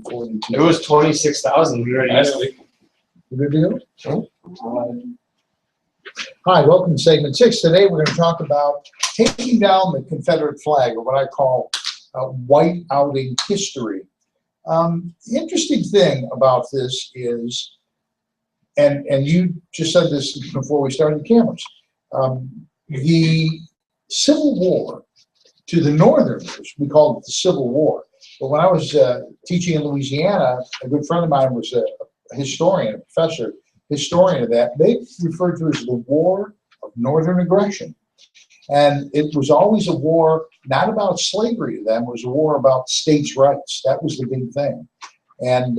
It was 26,000 last week. Good deal? Hi, welcome to segment 6. Today we're going to talk about taking down the Confederate flag, or what I call white outing history. The interesting thing about this is, and you just said this before we started the cameras, the Civil War, to the Northerners, we called it the Civil War. But when I was teaching in Louisiana, a good friend of mine was a historian, a professor, historian of that. They referred to it as the War of Northern Aggression. And it was always a war, not about slavery to them, it was a war about states' rights. That was the big thing. And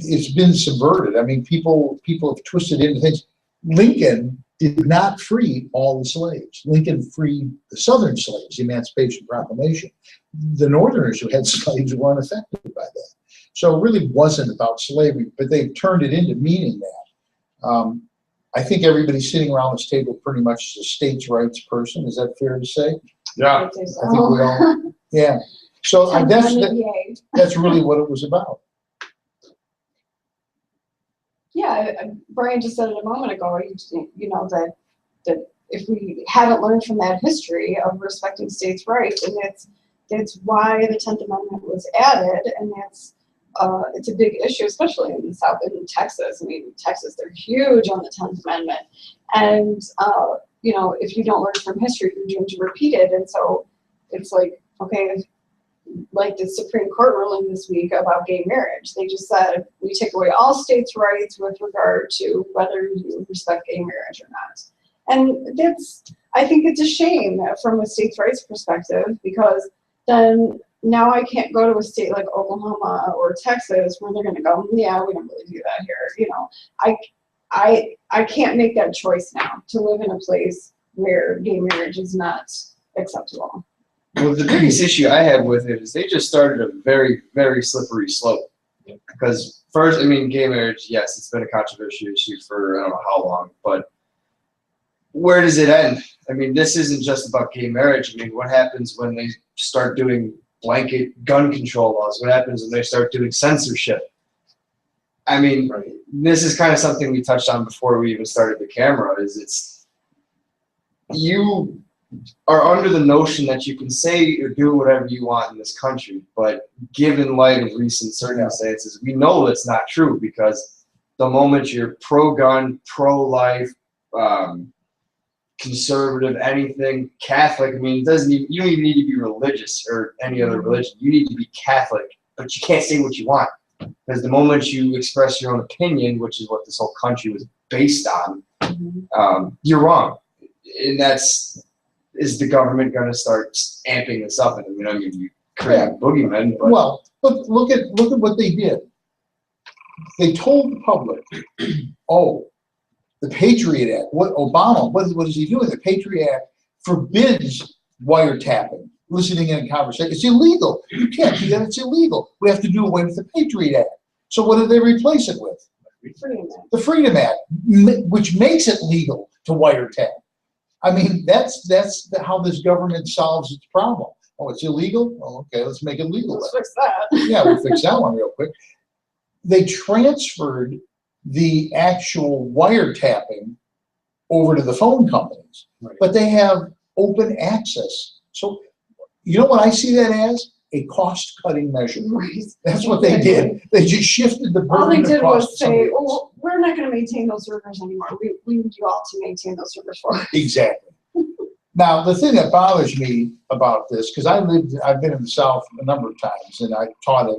it's been subverted. I mean, people have twisted into things. Lincoln did not free all the slaves. Lincoln freed the Southern slaves, the Emancipation Proclamation. The Northerners who had slaves were unaffected by that. So it really wasn't about slavery, but they've turned it into meaning that. I think everybody sitting around this table pretty much is a states' rights person. Is that fair to say? Yeah. I think we all, yeah. So that's really what it was about. Yeah, Brian just said it a moment ago, you know, that if we haven't learned from that history of respecting states' rights, and that's why the 10th Amendment was added, and it's a big issue, especially in the South, in Texas. I mean, Texas, they're huge on the 10th Amendment. And, you know, if you don't learn from history, you're doomed to repeat it. And so it's like, okay, like the Supreme Court ruling this week about gay marriage. They just said, we take away all states' rights with regard to whether you respect gay marriage or not. And I think it's a shame from a states' rights perspective, because then now I can't go to a state like Oklahoma or Texas where they're going to go, yeah, we don't really do that here. You know, I can't make that choice now to live in a place where gay marriage is not acceptable. Well, the biggest issue I have with it is they just started a very, very slippery slope. Because first, I mean, gay marriage, yes, it's been a controversial issue for I don't know how long, but where does it end? I mean, this isn't just about gay marriage. I mean, what happens when they start doing blanket gun control laws? What happens when they start doing censorship? I mean, this is kind of something we touched on before we even started the camera, is you are under the notion that you can say or do whatever you want in this country, but given light of recent circumstances, we know that's not true, because the moment you're pro-gun, pro-life, conservative, anything, Catholic, I mean, you don't even need to be religious or any other religion. You need to be Catholic, but you can't say what you want. Because the moment you express your own opinion, which is what this whole country was based on, you're wrong. And is the government going to start amping this up? And I mean, you create boogeymen. But well, look at what they did. They told the public, oh, the Patriot Act. What is he doing? The Patriot Act forbids wiretapping, listening in a conversation. It's illegal. You can't do that. It's illegal. We have to do away with the Patriot Act. So what did they replace it with? The Freedom Act, which makes it legal to wiretap. I mean, that's how this government solves its problem. Oh, it's illegal? Oh, okay, let's make it legal. Let's fix that. Yeah, we'll fix that one real quick. They transferred the actual wiretapping over to the phone companies, but they have open access. So, you know what I see that as? A cost-cutting measure. That's what they did. They just shifted the burden. All they did was say, "Oh, we're not going to maintain those servers anymore. We need you all to maintain those servers for us." Exactly. Now, the thing that bothers me about this, because I've been in the South a number of times, and I taught at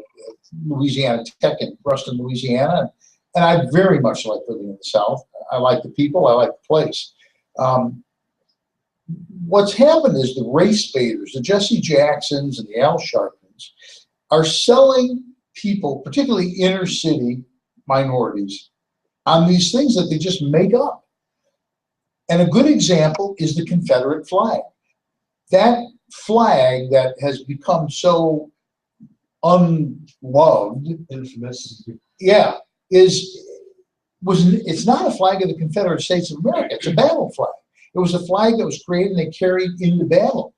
Louisiana Tech in Ruston, Louisiana, and I very much like living in the South. I like the people. I like the place. What's happened is the race baiters, the Jesse Jacksons and the Al Sharptons, are selling people, particularly inner city minorities, on these things that they just make up. And a good example is the Confederate flag. That flag that has become so unloved, infamous, yeah, it's not a flag of the Confederate States of America. It's a battle flag. It was a flag that was created and they carried into battle.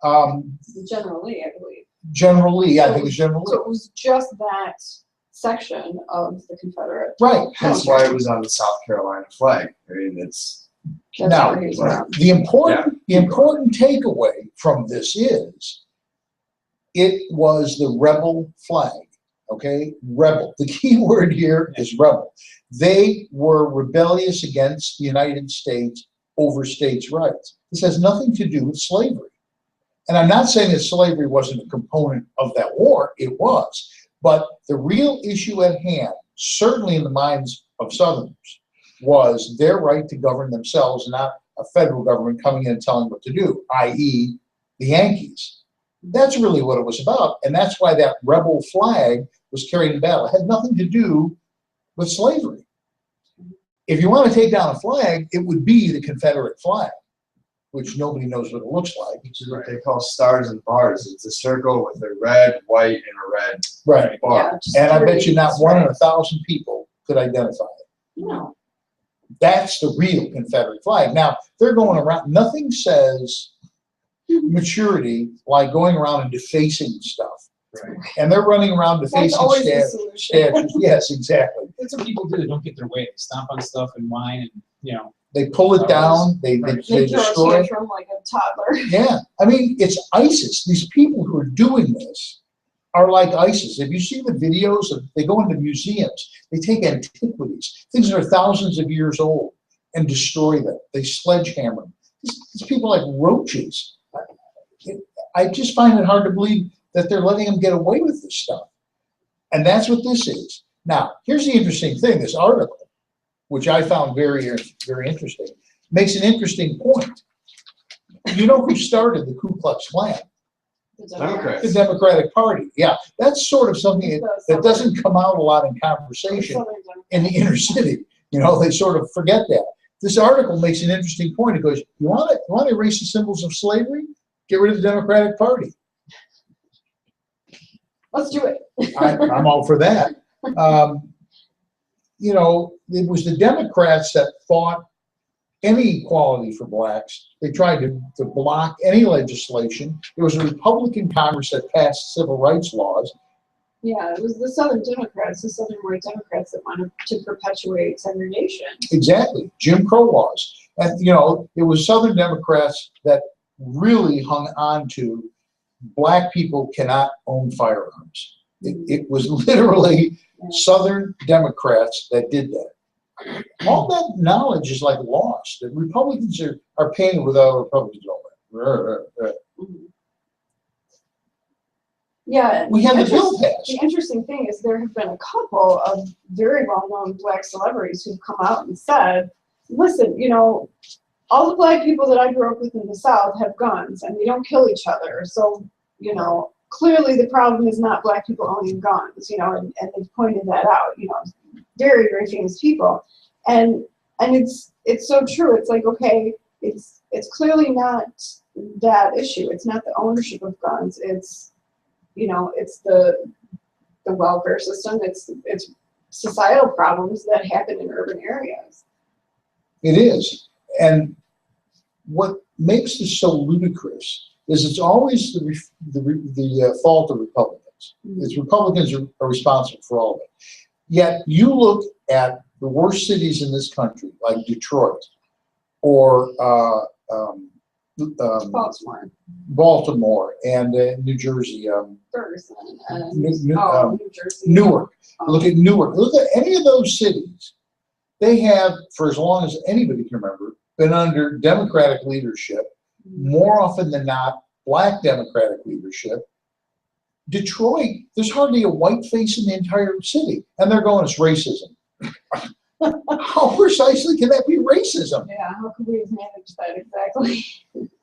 General Lee, I believe. General Lee, I think it's General So Lee. it was just that section of the Confederate. Right. Hence why it was on the South Carolina flag. I mean, it's That's Now, where he's from. the important takeaway from this is it was the rebel flag. Okay, rebel. The key word here is rebel. They were rebellious against the United States over states' rights. This has nothing to do with slavery. And I'm not saying that slavery wasn't a component of that war. It was. But the real issue at hand, certainly in the minds of Southerners, was their right to govern themselves, not a federal government coming in and telling them what to do, i.e. the Yankees. That's really what it was about. And that's why that rebel flag was carried in battle. It had nothing to do with slavery. If you want to take down a flag, it would be the Confederate flag, which nobody knows what it looks like. which is what they call stars and bars. It's a circle with a red, white, and a red Right. bar. just And I bet you not three one in 1,000 people could identify it. No. That's the real Confederate flag. Now, they're going around, nothing says maturity like going around and defacing stuff. Right. And they're running around That's defacing always the solution. statues. Yes, exactly. That's what people do. They don't get their way. They stomp on stuff and whine, and They pull it down, they They throw destroy a it. tantrum like a toddler. Yeah, I mean, it's ISIS. These people who are doing this are like ISIS. If you see the videos of, they go into museums, they take antiquities, things that are thousands of years old, and destroy them. They sledgehammer them. These people are like roaches. I just find it hard to believe that they're letting them get away with this stuff. And that's what this is. Now, here's the interesting thing. This article, which I found very, very interesting, makes an interesting point. You know who started the Ku Klux Klan? Democrats. The Democratic Party. Yeah, that's sort of something that doesn't come out a lot in conversation in the inner city. You know, they sort of forget that. This article makes an interesting point. It goes, you want to erase the symbols of slavery? Get rid of the Democratic Party. Let's do it. I'm all for that. You know, it was the Democrats that fought any equality for blacks. They tried to block any legislation. It was a Republican Congress that passed civil rights laws. Yeah, it was the Southern Democrats, the Southern white Democrats that wanted to perpetuate segregation. Exactly, Jim Crow laws. And, you know, it was Southern Democrats that really hung on to black people cannot own firearms. It was literally Southern Democrats that did that. All that knowledge is like lost. The Republicans are painted with other Republicans over it. Yeah. We had the bill passed. The interesting thing is there have been a couple of very well-known black celebrities who've come out and said, listen, you know, all the black people that I grew up with in the South have guns and we don't kill each other. So, you know, clearly the problem is not black people owning guns, you know, and they've pointed that out, you know, very, very famous people. And it's so true. It's like, okay, it's clearly not that issue. It's not the ownership of guns. It's, you know, it's the welfare system. It's societal problems that happen in urban areas. It is. And what makes this so ludicrous is it's always the fault of Republicans. It's Republicans are responsible for all of it. Yet you look at the worst cities in this country, like Detroit or Baltimore and New Jersey, Ferguson and New Jersey. Newark. Look at Newark. Look at any of those cities. They have, for as long as anybody can remember, been under Democratic leadership. More often than not, black Democratic leadership. Detroit, there's hardly a white face in the entire city. And they're going, it's racism. How precisely can that be racism? Yeah, how could we have managed that exactly?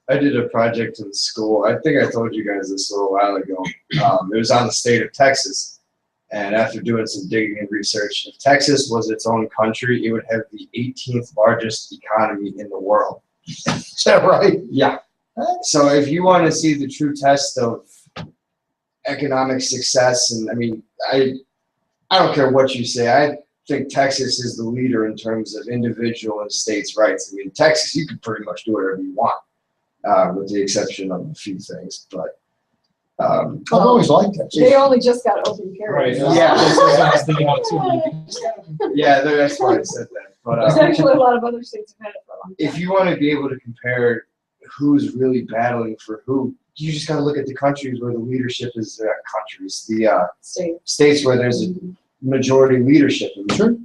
I did a project in school. I think I told you guys this a little while ago. It was on the state of Texas. And after doing some digging and research, if Texas was its own country, it would have the 18th largest economy in the world. Is that right? Yeah. So if you want to see the true test of economic success, and I mean, I don't care what you say. I think Texas is the leader in terms of individual and states' rights. I mean, Texas, you can pretty much do whatever you want, with the exception of a few things. But I've always liked that. They only just got open carry. Right. Yeah. That's what I was thinking of too. Yeah, that's why I said that. But There's actually a lot of other states have had it for a long time. if you want to be able to compare who's really battling for who, you just got to look at the countries where the leadership is the states where there's a majority leadership. Sure.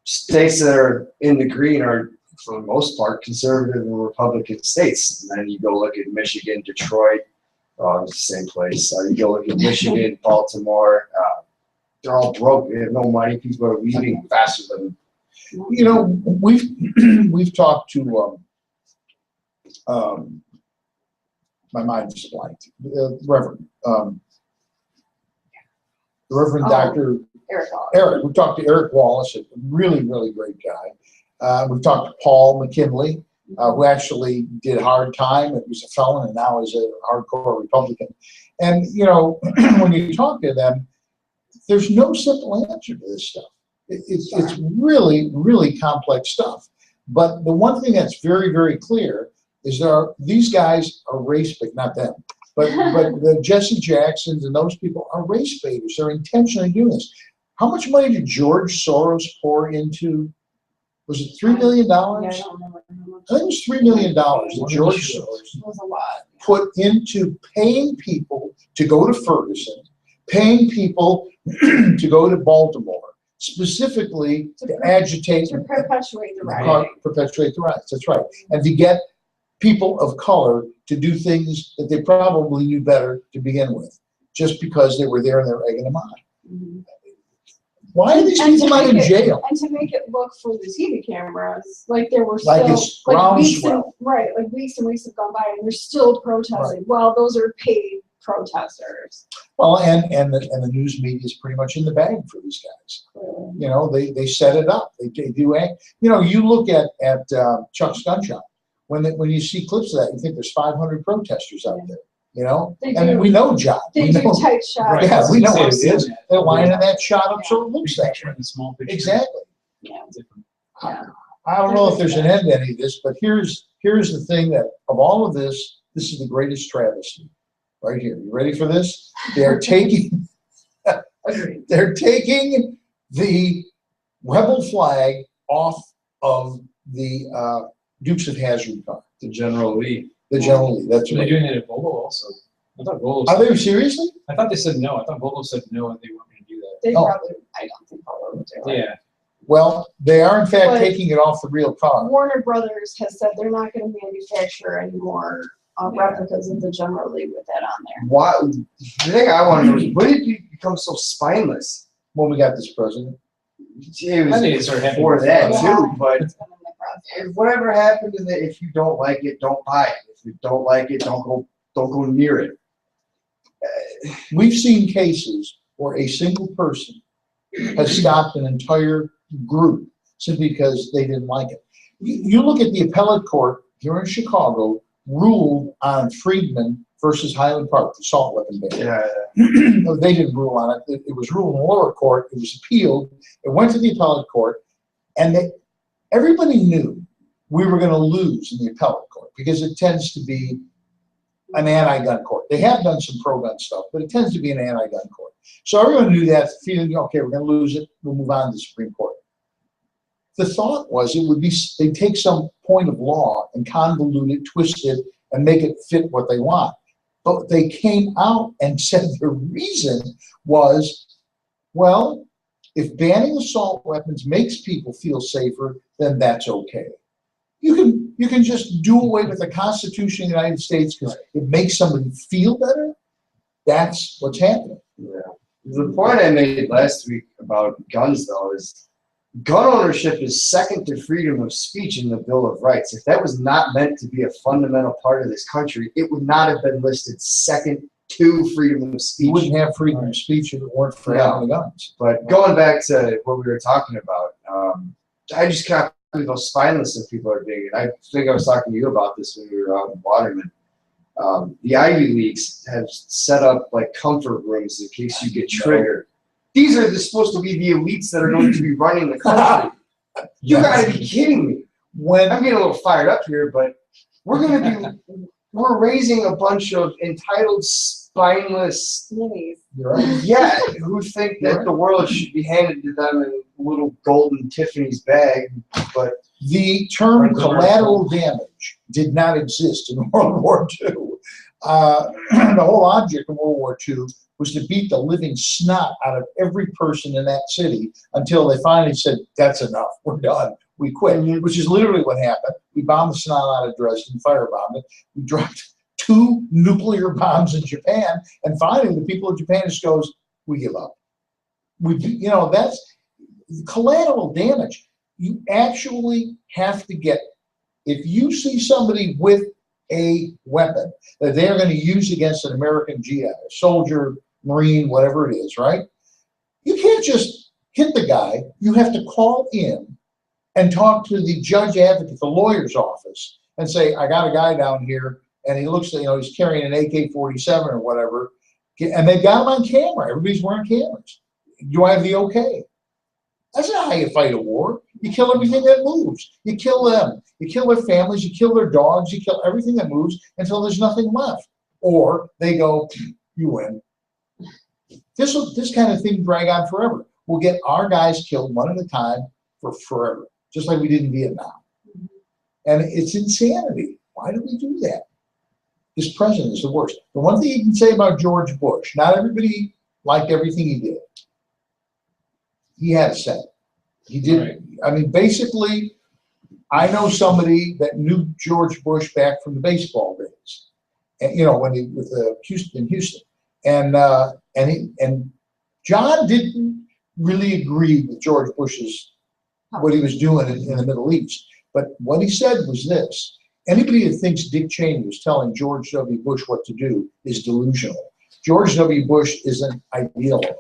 States that are in the green are, for the most part, conservative and Republican states. And then you go look at Michigan, Detroit, it's the same place. You go look at Michigan, Baltimore. They're all broke. They have no money. People are leaving faster than. You know, we've talked to my mind is blanked. Reverend Dr. Eric. We talked to Eric Wallace, a really, really great guy. We've talked to Paul McKinley, who actually did hard time. He was a felon and now is a hardcore Republican. And, you know, when you talk to them, there's no simple answer to this stuff. It's really, really complex stuff. But the one thing that's very, very clear is these guys are race bait, not them, but the Jesse Jacksons and those people are race baiters. They're intentionally doing this. How much money did George Soros pour into? Was it $3 million? Yeah, I don't remember how much. I think it was $3 million that George Soros It was a lot. put into paying people to go to Ferguson, paying people to go to Baltimore, specifically to agitate, To perpetuate the rioting. perpetuate the riots. That's right, and to get people of color to do things that they probably knew better to begin with, just because they were there and they're egging them on. Mm-hmm. Why are these people not in jail? And to make it look for the TV cameras, like there were Like still, it's like weeks and, groundswell. right, like weeks and weeks have gone by and they're still protesting. Well, those are paid protesters. Well, and the news media is pretty much in the bag for these guys. You know, they set it up. They do. You know, you look at Chuck's gun shop. When you see clips of that, you think there's 500 protesters out there. You know, and we know John. They do tight shots. Right. Yeah, we know what it Same is. thing. They're lining that shot up so it looks that way. Picture in the small picture. Exactly. Yeah. Different. I don't know if there's an end to any of this, but here's the thing that of all of this, this is the greatest travesty. Right here. You ready for this? They're taking they're taking the rebel flag off of the Dukes of Hazzard car. The General Lee. The General Lee. That's They're right. doing it at Volvo also. I thought Volvo. Are they seriously? I thought they said no. I thought Volvo said no, and they weren't going to do that. They Oh. probably, I don't think Volvo would do it. Yeah. Well, they are in fact But- taking it off the real car. Warner Brothers has said they're not going to manufacture any more replicas of the General Lee with that on there. Why? The thing I want to know is, when did you become so spineless? When we got this president. It I think it was started happening before that Yeah. too, but It's been in the process. if whatever happened to that, if you don't like it, don't buy it. If you don't like it, don't go near it. We've seen cases where a single person has stopped an entire group simply because they didn't like it. You look at the appellate court here in Chicago ruled on Friedman versus Highland Park, the assault weapon ban. Yeah. No, they didn't rule on it. It was ruled in the lower court. It was appealed. It went to the appellate court, and everybody knew we were going to lose in the appellate court because it tends to be an anti-gun court. They have done some pro-gun stuff, but it tends to be an anti-gun court. So everyone knew that, feeling, okay, we're going to lose it. We'll move on to the Supreme Court. The thought was it would be, they'd take some point of law and convolute it, twist it, and make it fit what they want. But they came out and said the reason was, well, if banning assault weapons makes people feel safer, then that's okay. You can just do away with the Constitution of the United States because it makes somebody feel better. That's what's happening. Yeah. The point I made last week about guns, though, is gun ownership is second to freedom of speech in the Bill of Rights. If that was not meant to be a fundamental part of this country, it would not have been listed second to freedom of speech. You wouldn't have freedom of speech if it weren't for having the guns. But going back to what we were talking about, I just can't believe how spineless some people are being. And I think I was talking to you about this when we were out in Waterman. The Ivy Leagues have set up like comfort rooms in case you get triggered. These are supposed to be the elites that are going to be running the country. You gotta be kidding me. I'm getting a little fired up here, but we're raising a bunch of entitled spineless, Minis. You're right. yeah, who think that the world should be handed to them in a little golden Tiffany's bag, but The term collateral damage did not exist in World War II. The whole object of World War II was to beat the living snot out of every person in that city until they finally said, that's enough, we're done, we quit, which is literally what happened. We bombed the snot out of Dresden, firebombed it. We dropped 2 nuclear bombs in Japan, and finally the people of Japan just goes, we give up. That's collateral damage. You actually have to get, if you see somebody with a weapon that they're going to use against an American GI, soldier, Marine, whatever it is, right? You can't just hit the guy. You have to call in and talk to the judge advocate, the lawyer's office, and say, I got a guy down here, and he looks, he's carrying an AK-47 or whatever, and they've got him on camera. Everybody's wearing cameras. Do I have the okay? That's not how you fight a war. You kill everything that moves. You kill them. You kill their families. You kill their dogs. You kill everything that moves until there's nothing left. Or they go, you win. This kind of thing drag on forever. We'll get our guys killed one at a time for forever, just like we did in Vietnam. And it's insanity. Why do we do that? This president is the worst. The one thing you can say about George Bush, not everybody liked everything he did. He had a say. He did. Right. I mean, basically, I know somebody that knew George Bush back from the baseball days, and when he with Houston, and John didn't really agree with George Bush's what he was doing in the Middle East. But what he said was this: anybody that thinks Dick Cheney was telling George W. Bush what to do is delusional. George W. Bush is an idealist.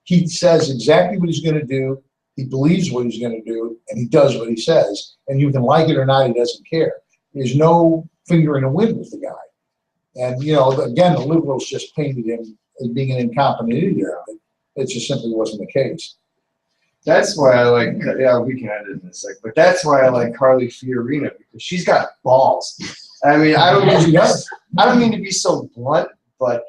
He says exactly what he's going to do. He believes what he's going to do, and he does what he says. And you can like it or not, he doesn't care. There's no finger in the wind with the guy. And, again, the liberals just painted him as being an incompetent idiot. It just simply wasn't the case. That's why I like, we can end it in a sec, but that's why I like Carly Fiorina, because she's got balls. I mean, I don't mean to be so blunt, but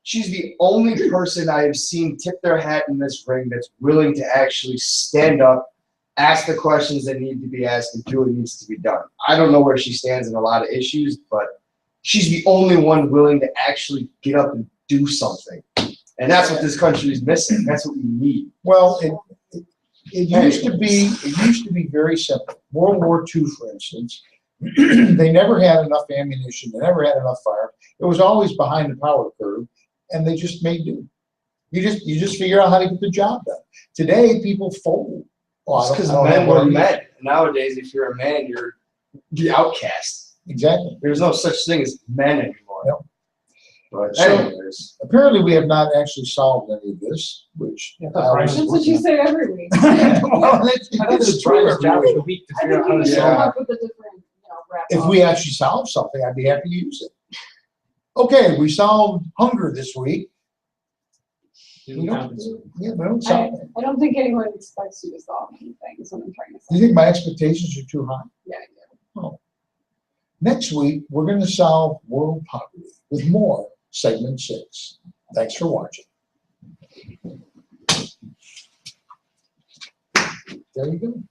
she's the only person I have seen tip their hat in this ring that's willing to actually stand up, ask the questions that need to be asked, and do what needs to be done. I don't know where she stands in a lot of issues, but she's the only one willing to actually get up and do something. And that's what this country is missing. That's what we need. Well, it used to be very simple. World War II, for instance, they never had enough ammunition. They never had enough fire. It was always behind the power curve. And they just made do. You just figure out how to get the job done. Today, people fold. Because men were men. Nowadays, if you're a man, you're the outcast. Exactly. There's no such thing as men anymore. Yep. But anyways, apparently we have not actually solved any of this, which that's what you say every week. Well, it's true every week. I think we should come up with a different, wrap. If we actually solve something, I'd be happy to use it. Okay, we solved hunger this week. We don't solve it. I don't think anyone expects you to solve anything, is what I'm trying to say. Do you think my expectations are too high? Yeah, I do. Oh. Next week, we're going to solve world poverty with more segment 6. Thanks for watching. There you go.